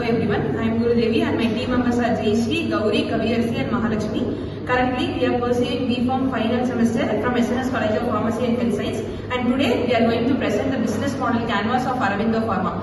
everyone. I am Guru Devi and my team members are Jayashree, Gauri, Kaviyarsi and Mahalakshmi. Currently, we are pursuing B.Pharm final semester from SNS College of Pharmacy and Health Science, and today we are going to present the business model canvas of Aurobindo Pharma.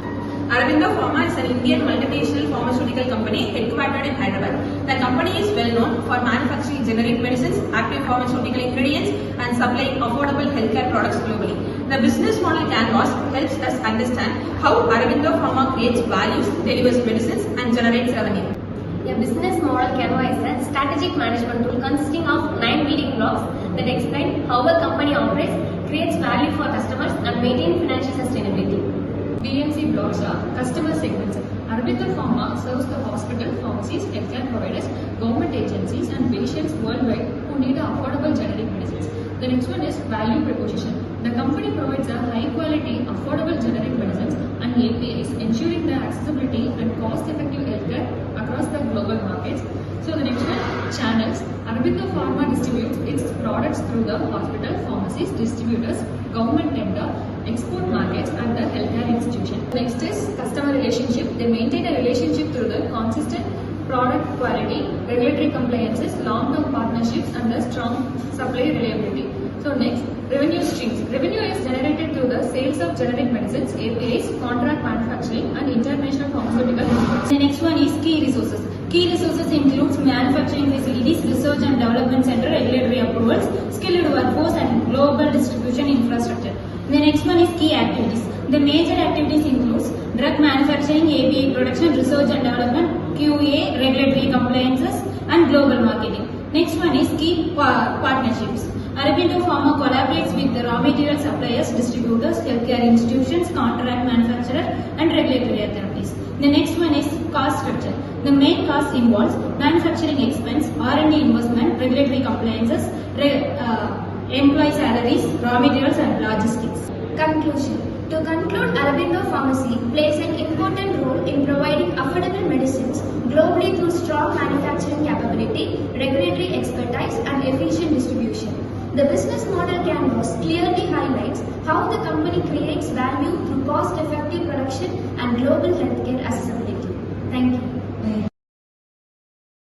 Aurobindo Pharma is an Indian multinational pharmaceutical company headquartered in Hyderabad. The company is well known for manufacturing generic medicines, active pharmaceutical ingredients and supplying affordable healthcare products globally. The business model canvas helps us understand how Aurobindo Pharma creates values, delivers medicines and generates revenue. A business model canvas is a strategic management tool consisting of 9 building blocks that explain how a company operates, creates value for customers and maintains financial sustainability. BMC blocks are customer segments. Aurobindo Pharma serves the hospital, pharmacies, healthcare providers, government agencies and patients worldwide who need affordable generic medicines. The next one is value proposition. The company provides a high quality, affordable generic medicines and APIs, ensuring the accessibility and cost-effective healthcare across the global markets. So the next one, channels. Aurobindo Pharma distributes its products through the hospital, pharmacies, distributors, government tender, export markets and the healthcare institution. Next is customer relationship. They maintain a relationship through the consistent product quality, regulatory compliances, long-term partnerships and the strong supply reliability. So next, revenue streams. Revenue is generated through the sales of generic medicines, APIs, contract manufacturing and international pharmaceutical imports. The next one is key resources. Key resources includes manufacturing facilities, research and development center, regulatory approvals, skilled workforce and global distribution infrastructure. The next one is key activities. The major activities includes drug manufacturing, API production, research and development, QA, regulatory compliances and global marketing. Next one is key partnerships. Aurobindo Pharma collaborates with the raw material suppliers, distributors, healthcare institutions, contract manufacturers and regulatory authorities. The next one is cost structure. The main cost involves manufacturing expense, R&D investment, regulatory compliances, employee salaries, raw materials and logistics. Conclusion. To conclude, Aurobindo Pharmacy plays an important role in providing affordable medicines globally through strong manufacturing capability, regulatory expertise and efficient distribution. The business model canvas clearly highlights how the company creates value through cost-effective production and global healthcare accessibility. Thank you.